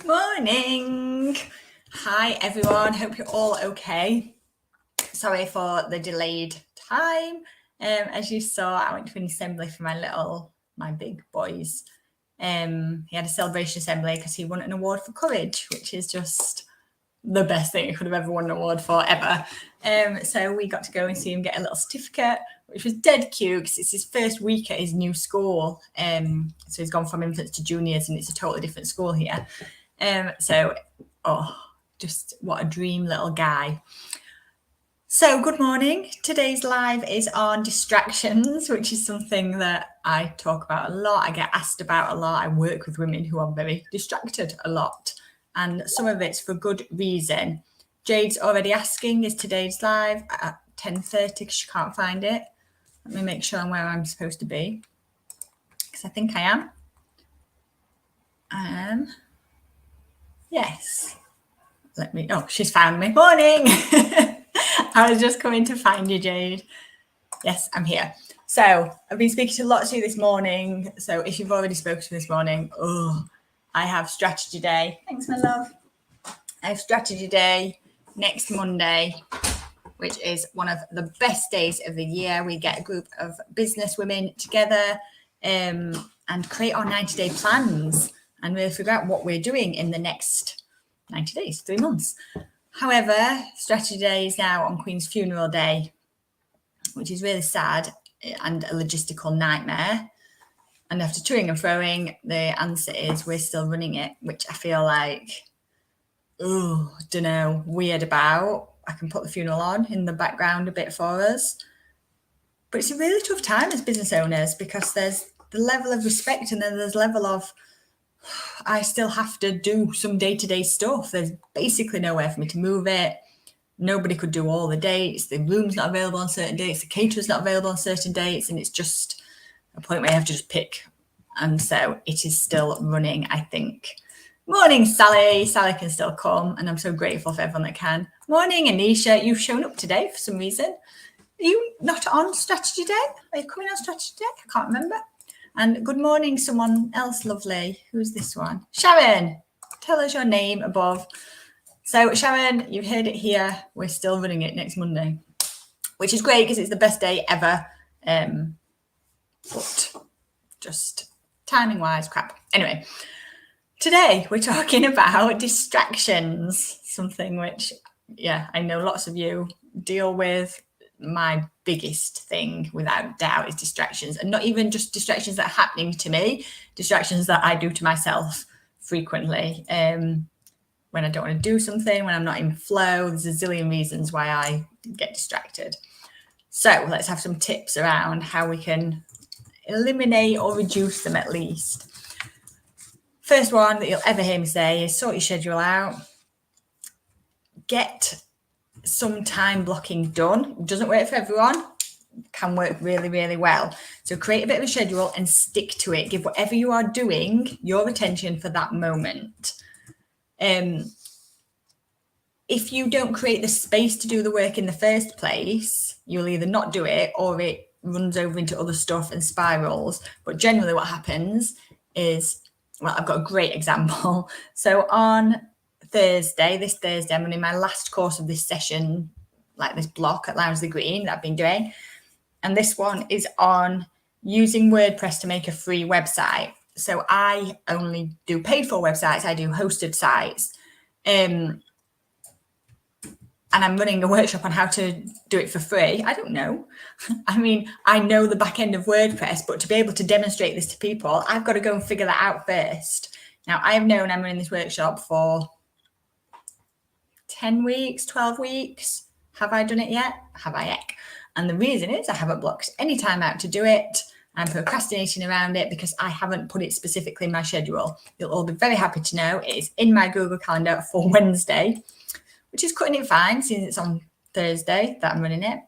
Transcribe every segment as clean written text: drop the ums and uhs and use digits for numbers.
Morning. Hi everyone, hope you're all okay. Sorry for the delayed time. As you saw, I went to an assembly for my big boys. He had a celebration assembly because he won an award for courage, which is just the best thing he could have ever won an award for ever. So we got to go and see him get a little certificate, which was dead cute because it's his first week at his new school. So he's gone from infants to juniors and it's a totally different school here. Just what a dream little guy. So good morning. Today's live is on distractions, which is something that I talk about a lot. I get asked about a lot. I work with women who are very distracted a lot, and some of it's for good reason. Jade's already asking, is today's live at 10:30 because she can't find it? Let me make sure I'm where I'm supposed to be, because I think I am. Yes. She's found me. Morning. I was just coming to find you, Jade. Yes, I'm here. So I've been speaking to lots of you this morning. So if you've already spoken to me this morning, I have strategy day. Thanks, my love. I have strategy day next Monday, which is one of the best days of the year. We get a group of business women together and create our 90-day plans and really figure out what we're doing in the next 90 days, 3 months. However, strategy day is now on Queen's funeral day, which is really sad and a logistical nightmare. And after toing and froing, the answer is we're still running it, which I feel like, weird about. I can put the funeral on in the background a bit for us. But it's a really tough time as business owners because there's the level of respect and then there's level of I still have to do some day-to-day stuff. There's basically nowhere for me to move it. Nobody could do all the dates. The room's not available on certain dates. The caterer's not available on certain dates. And it's just a point where you have to just pick. And so it is still running, I think. Morning, Sally. Sally can still come. And I'm so grateful for everyone that can. Morning, Anisha. You've shown up today for some reason. Are you not on strategy day? Are you coming on strategy day? I can't remember. And good morning, someone else lovely. Who's this one? Sharon, tell us your name above. So Sharon, you've heard it here. We're still running it next Monday, which is great because it's the best day ever. But just timing-wise, crap. Anyway, today we're talking about distractions, something which, I know lots of you deal with. My biggest thing, without doubt, is distractions, and not even just distractions that are happening to me, distractions that I do to myself frequently. When I don't want to do something, when I'm not in flow, there's a zillion reasons why I get distracted. So let's have some tips around how we can eliminate or reduce them at least. First one that you'll ever hear me say is sort your schedule out. Get some time blocking done. It doesn't work for everyone. It can work really, really well. So create a bit of a schedule and stick to it. Give whatever you are doing your attention for that moment. If you don't create the space to do the work in the first place, you'll either not do it or it runs over into other stuff and spirals. But generally what happens is, I've got a great example. So on this Thursday, I'm running my last course of this session, like this block at Lounge the Green that I've been doing. And this one is on using WordPress to make a free website. So I only do paid for websites. I do hosted sites. And I'm running a workshop on how to do it for free. I don't know. I mean, I know the back end of WordPress, but to be able to demonstrate this to people, I've got to go and figure that out first. Now, I've known I'm running this workshop for 10 weeks, 12 weeks. Have I done it yet? Have I yet? And the reason is I haven't blocked any time out to do it. I'm procrastinating around it because I haven't put it specifically in my schedule. You'll all be very happy to know it is in my Google Calendar for Wednesday, which is cutting it fine since it's on Thursday that I'm running it.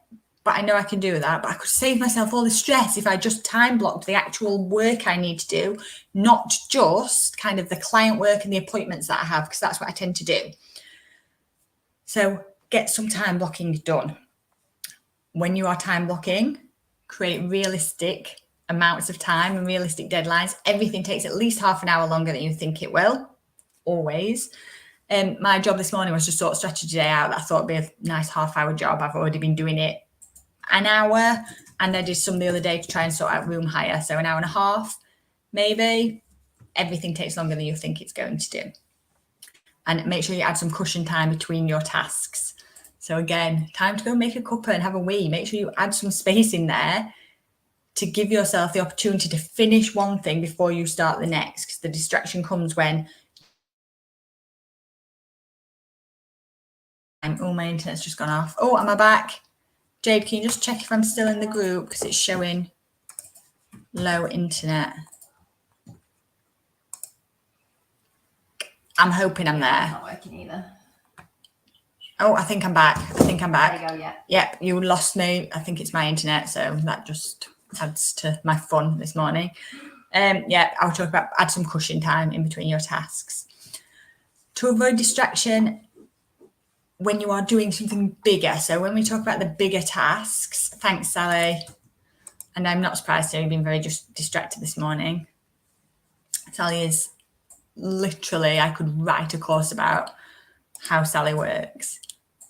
But I know I can do that. But I could save myself all the stress if I just time blocked the actual work I need to do, not just kind of the client work and the appointments that I have, because that's what I tend to do. So get some time blocking done. When you are time blocking, create realistic amounts of time and realistic deadlines. Everything takes at least half an hour longer than you think it will. always. My job this morning was to sort strategy day out. That I thought would be a nice half-hour job. I've already been doing it an hour, and I did some the other day to try and sort out room hire. So an hour and a half, maybe. Everything takes longer than you think it's going to do. And make sure you add some cushion time between your tasks. So again, time to go make a cuppa and have a wee. Make sure you add some space in there to give yourself the opportunity to finish one thing before you start the next, because the distraction comes when, oh, my internet's just gone off. Oh, am I back? Jade, can you just check if I'm still in the group, because it's showing low internet. I'm hoping I'm there. It's not working either. Oh, I think I'm back. There you go, yeah. Yep, you lost me. I think it's my internet, so that just adds to my fun this morning. Yeah, I'll talk about add some cushion time in between your tasks. To avoid distraction when you are doing something bigger. So when we talk about the bigger tasks, thanks, Sally. And I'm not surprised to have been very just distracted this morning. Sally is literally, I could write a course about how Sally works.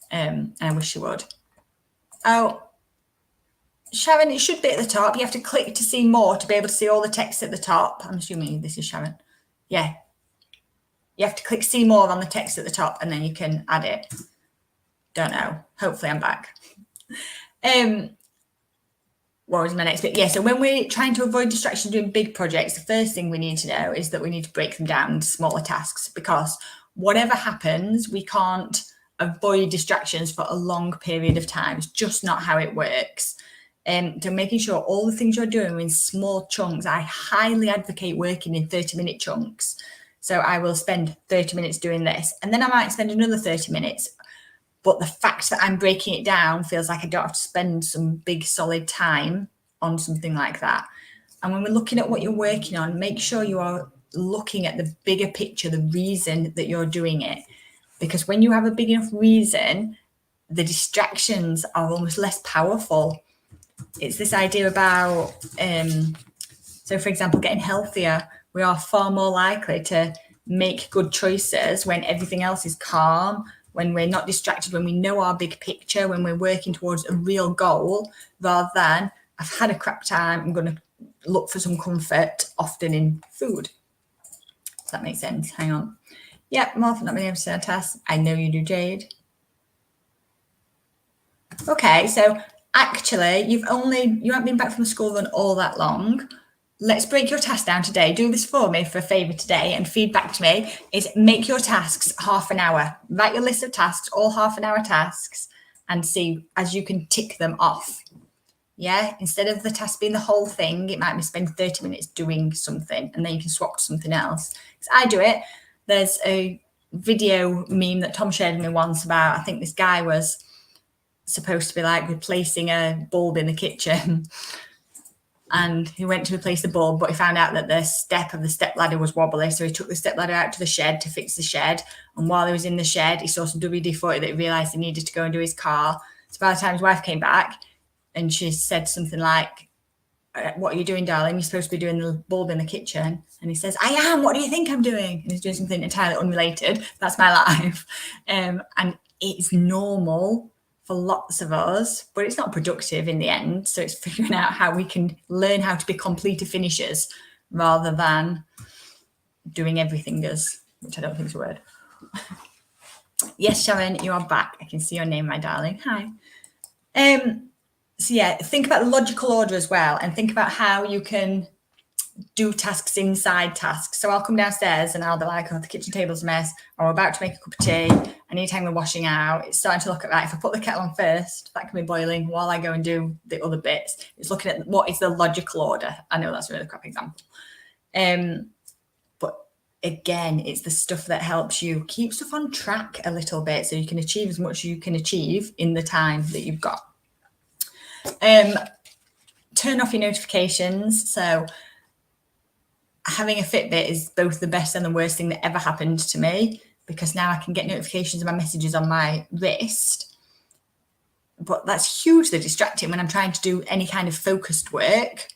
And I wish she would. Oh, Sharon, it should be at the top. You have to click to see more to be able to see all the text at the top. I'm assuming this is Sharon. Yeah. You have to click see more on the text at the top and then you can add it. Don't know. Hopefully I'm back. What was my next bit? Yeah, so when we're trying to avoid distraction doing big projects, the first thing we need to know is that we need to break them down into smaller tasks, because whatever happens, we can't avoid distractions for a long period of time. It's just not how it works. So making sure all the things you're doing are in small chunks. I highly advocate working in 30-minute chunks. So I will spend 30 minutes doing this, and then I might spend another 30 minutes. But the fact that I'm breaking it down feels like I don't have to spend some big solid time on something like that. And when we're looking at what you're working on, make sure you are looking at the bigger picture, the reason that you're doing it. Because when you have a big enough reason, the distractions are almost less powerful. It's this idea about, so for example, getting healthier. We are far more likely to make good choices when everything else is calm, when we're not distracted, when we know our big picture, when we're working towards a real goal, rather than I've had a crap time, I'm going to look for some comfort, often in food. Does that make sense? Hang on. Yep, Martha not being able to send a task. I know you do, Jade. Okay, so actually, you haven't been back from the school run all that long. Let's break your task down today. Do this for me for a favour today, and feedback to me is make your tasks half an hour. Write your list of tasks, all half an hour tasks, and see as you can tick them off. Yeah, instead of the task being the whole thing, it might be spend 30 minutes doing something and then you can swap to something else. Because I do it. There's a video meme that Tom shared with me once about, I think this guy was supposed to be like replacing a bulb in the kitchen. And he went to replace the bulb, but he found out that the step of the step ladder was wobbly. So he took the step ladder out to the shed to fix the shed. And while he was in the shed, he saw some WD-40 that he realised he needed to go and do his car. So by the time his wife came back, and she said something like, what are you doing, darling? You're supposed to be doing the bulb in the kitchen. And he says, I am. What do you think I'm doing? And he's doing something entirely unrelated. That's my life. And it's normal for lots of us, but it's not productive in the end. So it's figuring out how we can learn how to be completer finishers rather than doing everything as, which I don't think is a word. Yes, Sharon, you are back. I can see your name, my darling. Hi. So yeah, think about the logical order as well, and think about how you can do tasks inside tasks. So I'll come downstairs and I'll be like, oh, the kitchen table's a mess, or I'm about to make a cup of tea. I need time we're washing out. It's starting to look at that. If I put the kettle on first, that can be boiling while I go and do the other bits. It's looking at what is the logical order. I know that's a really crap example. But again, it's the stuff that helps you keep stuff on track a little bit so you can achieve as much as you can achieve in the time that you've got. Turn off your notifications. So having a Fitbit is both the best and the worst thing that ever happened to me, because now I can get notifications of my messages on my wrist. But that's hugely distracting when I'm trying to do any kind of focused work.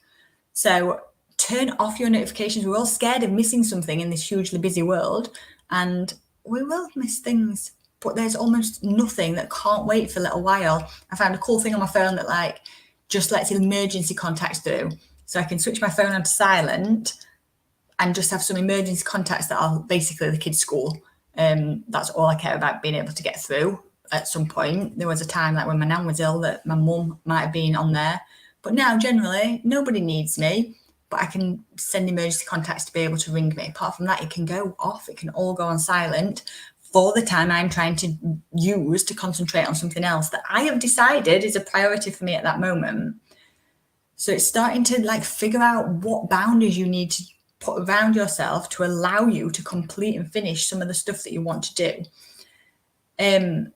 So turn off your notifications. We're all scared of missing something in this hugely busy world. and we will miss things, but there's almost nothing that can't wait for a little while. I found a cool thing on my phone that like just lets emergency contacts through. So I can switch my phone onto silent and just have some emergency contacts that are basically the kids' school. That's all I care about being able to get through at some point. There was a time like when my nan was ill that my mum might have been on there. But now generally nobody needs me, but I can send emergency contacts to be able to ring me. Apart from that, it can go off. It can all go on silent for the time I'm trying to use to concentrate on something else that I have decided is a priority for me at that moment. So it's starting to like figure out what boundaries you need to put around yourself to allow you to complete and finish some of the stuff that you want to do.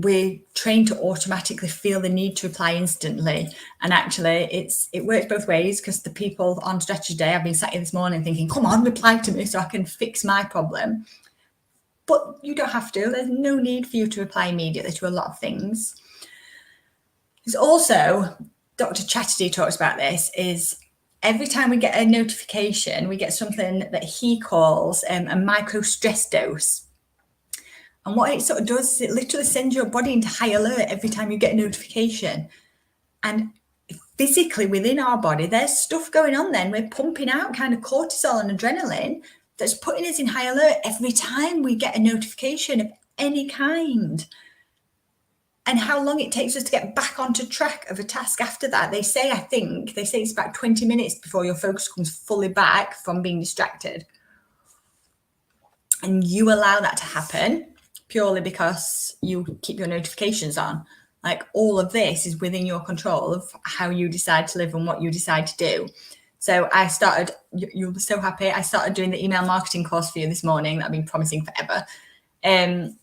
We're trained to automatically feel the need to reply instantly. And actually it works both ways, because the people on Strategy Day, I've been sat here this morning thinking, come on, reply to me so I can fix my problem. But you don't have to. There's no need for you to reply immediately to a lot of things. There's also, Dr. Chatterjee talks about this, is every time we get a notification, we get something that he calls a micro stress dose. And what it sort of does is it literally sends your body into high alert every time you get a notification. And physically within our body, there's stuff going on then. We're pumping out kind of cortisol and adrenaline that's putting us in high alert every time we get a notification of any kind. And how long it takes us to get back onto track of a task after that. They say it's about 20 minutes before your focus comes fully back from being distracted. And you allow that to happen purely because you keep your notifications on. Like, all of this is within your control of how you decide to live and what you decide to do. So I started, you'll be so happy, I started doing the email marketing course for you this morning that I've been promising forever. And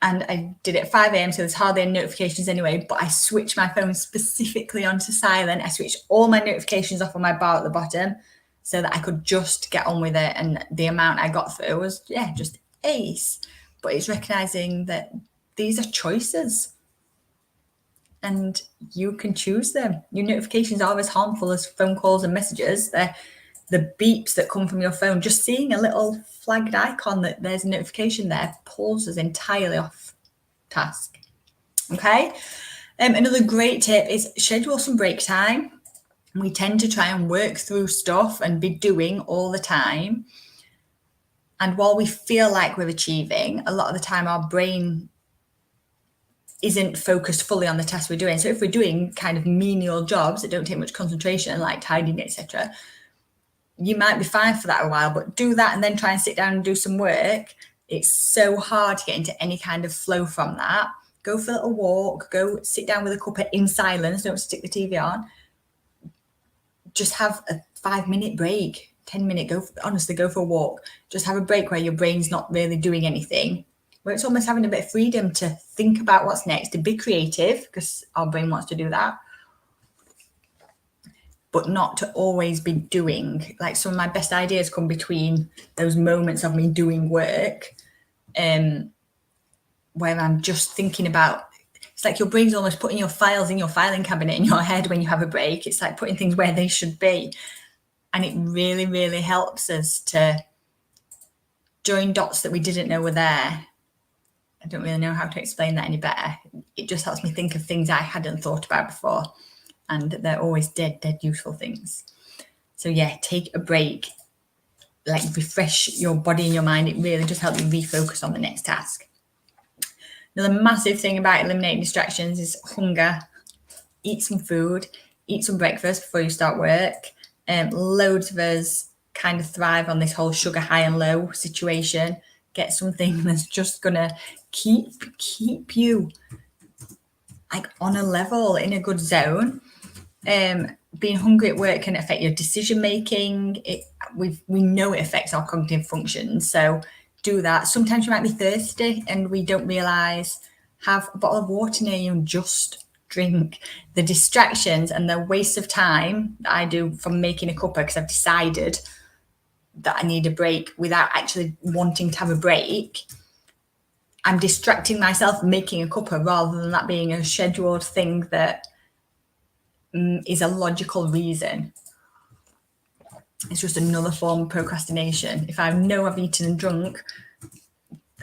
I did it at 5 a.m, so there's hardly any notifications anyway, but I switched my phone specifically onto silent. I switched all my notifications off on my bar at the bottom so that I could just get on with it. And the amount I got through was, just ace. But it's recognizing that these are choices and you can choose them. Your notifications are as harmful as phone calls and messages. They're the beeps that come from your phone. Just seeing a little flagged icon that there's a notification there pulls us entirely off task. Okay. Another great tip is schedule some break time. We tend to try and work through stuff and be doing all the time. And while we feel like we're achieving, a lot of the time our brain isn't focused fully on the task we're doing. So if we're doing kind of menial jobs that don't take much concentration, like tidying, etc., you might be fine for that a while, but do that and then try and sit down and do some work. It's so hard to get into any kind of flow from that. Go for a little walk, go sit down with a cuppa in silence, don't stick the TV on. Just have a 5-minute break. 10-minute, go for a walk. Just have a break where your brain's not really doing anything, where it's almost having a bit of freedom to think about what's next, to be creative, because our brain wants to do that, but not to always be doing. Like, some of my best ideas come between those moments of me doing work, where I'm just thinking about, it's like your brain's almost putting your files in your filing cabinet in your head when you have a break. It's like putting things where they should be. And it really, really helps us to join dots that we didn't know were there. I don't really know how to explain that any better. It just helps me think of things I hadn't thought about before. And they're always dead useful things. So take a break. Like, refresh your body and your mind. It really does help you refocus on the next task. Another massive thing about eliminating distractions is hunger. Eat some food. Eat some breakfast before you start work. Loads of us kind of thrive on this whole sugar high and low situation. Get something that's just gonna keep you like on a level, in a good zone. Being hungry at work can affect your decision making. We know it affects our cognitive functions, so do that. Sometimes you might be thirsty and we don't realize. Have a bottle of water near you and just drink. The distractions and the waste of time that I do from making a cuppa, because I've decided that I need a break without actually wanting to have a break, I'm distracting myself making a cuppa rather than that being a scheduled thing that is a logical reason. It's just another form of procrastination. If I know I've eaten and drunk,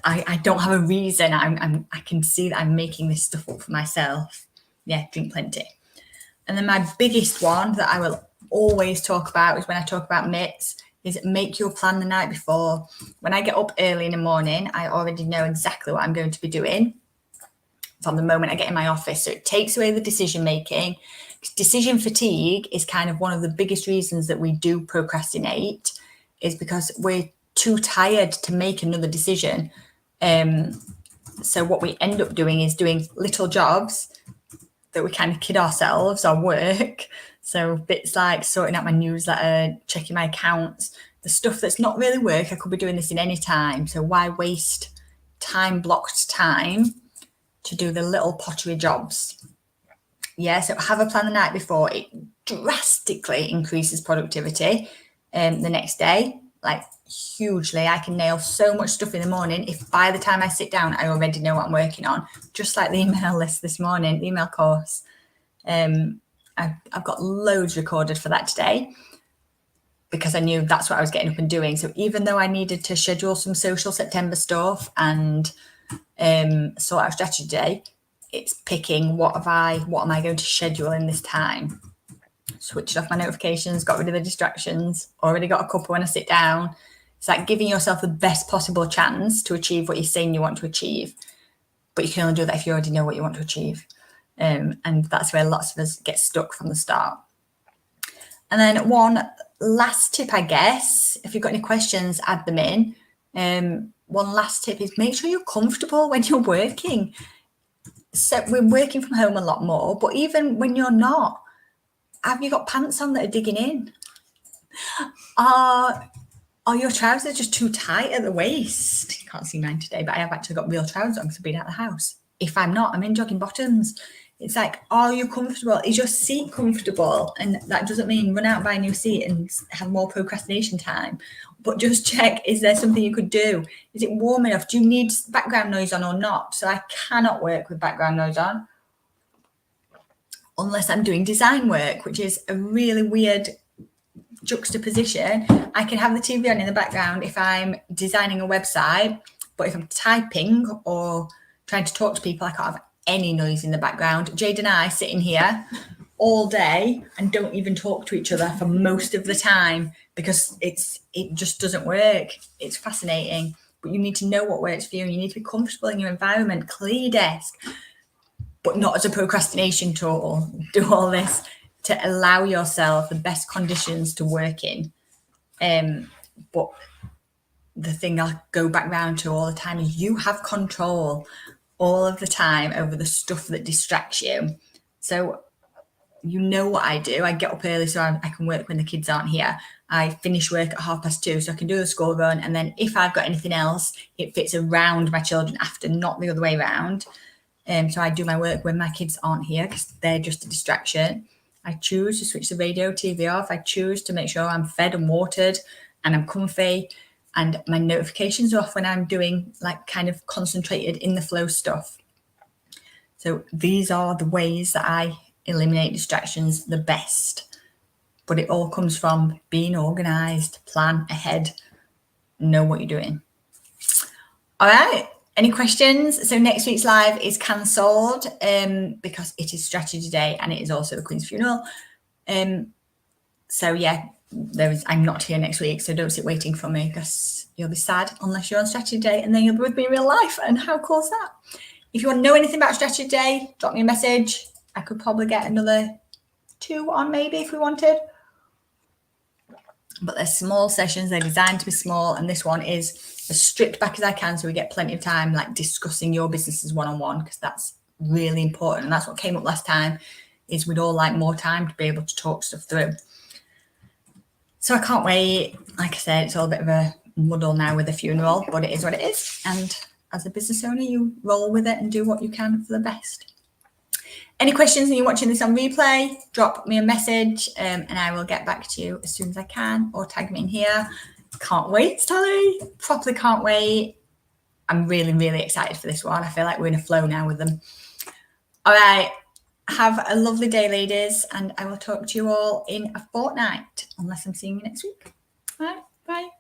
I don't have a reason. I can see that I'm making this stuff up for myself. Yeah, drink plenty. And then my biggest one that I will always talk about is when I talk about mitts, is make your plan the night before. When I get up early in the morning, I already know exactly what I'm going to be doing from the moment I get in my office. So it takes away the decision making. Decision fatigue is kind of one of the biggest reasons that we do procrastinate, is because we're too tired to make another decision. So what we end up doing is doing little jobs that we kind of kid ourselves or work. So bits like sorting out my newsletter, checking my accounts, the stuff that's not really work. I could be doing this in any time. So why waste blocked time to do the little pottery jobs? Yeah, so have a plan the night before. It drastically increases productivity the next day, like hugely. I can nail so much stuff in the morning if by the time I sit down, I already know what I'm working on. Just like the email list this morning, the email course. I've got loads recorded for that today because I knew that's what I was getting up and doing. So even though I needed to schedule some social September stuff and sort out strategy day, it's picking what am I going to schedule in this time. Switched off my notifications, got rid of the distractions, already got a couple when I sit down. It's like giving yourself the best possible chance to achieve what you're saying you want to achieve. But you can only do that if you already know what you want to achieve. And that's where lots of us get stuck from the start. And then one last tip, I guess, if you've got any questions, add them in. One last tip is make sure you're comfortable when you're working. So we're working from home a lot more, but even when you're not, have you got pants on that are digging in? Are your trousers just too tight at the waist? You can't see mine today, but I have actually got real trousers on because I've been out of the house. If I'm not, I'm in jogging bottoms. It's like, are you comfortable? Is your seat comfortable? And that doesn't mean run out and buy a new seat and have more procrastination time. But just check, is there something you could do? Is it warm enough? Do you need background noise on or not? So I cannot work with background noise on unless I'm doing design work, which is a really weird juxtaposition. I can have the TV on in the background if I'm designing a website, but if I'm typing or trying to talk to people, I can't have any noise in the background. Jade and I sit in here all day and don't even talk to each other for most of the time because it just doesn't work. It's fascinating, but you need to know what works for you. You need to be comfortable in your environment. Clear your desk, but not as a procrastination tool. Do all this to allow yourself the best conditions to work in. But the thing I'll go back round to all the time is you have control all of the time over the stuff that distracts you. So you know what I do. I get up early so I can work when the kids aren't here. I finish work at 2:30 so I can do the school run. And then if I've got anything else, it fits around my children after, not the other way around. So I do my work when my kids aren't here because they're just a distraction. I choose to switch the radio, TV off. I choose to make sure I'm fed and watered and I'm comfy and my notifications are off when I'm doing like kind of concentrated in the flow stuff. So these are the ways that I eliminate distractions the best. But it all comes from being organized, plan ahead, know what you're doing. All right. Any questions? So next week's live is cancelled because it is strategy day and it is also the Queen's funeral. So yeah, I'm not here next week, so don't sit waiting for me because you'll be sad unless you're on strategy day and then you'll be with me in real life. And how cool is that? If you want to know anything about strategy day, drop me a message. I could probably get another 2 on maybe if we wanted. But they're small sessions, they're designed to be small, and this one is as stripped back as I can so we get plenty of time like discussing your businesses one-on-one because that's really important. And that's what came up last time is we'd all like more time to be able to talk stuff through. So I can't wait. Like I said, it's all a bit of a muddle now with the funeral, but it is what it is. And as a business owner, you roll with it and do what you can for the best. Any questions and you're watching this on replay, drop me a message and I will get back to you as soon as I can or tag me in here. Can't wait, Sally. Properly can't wait. I'm really, really excited for this one. I feel like we're in a flow now with them. All right. Have a lovely day, ladies, and I will talk to you all in a fortnight, unless I'm seeing you next week. All right. Bye.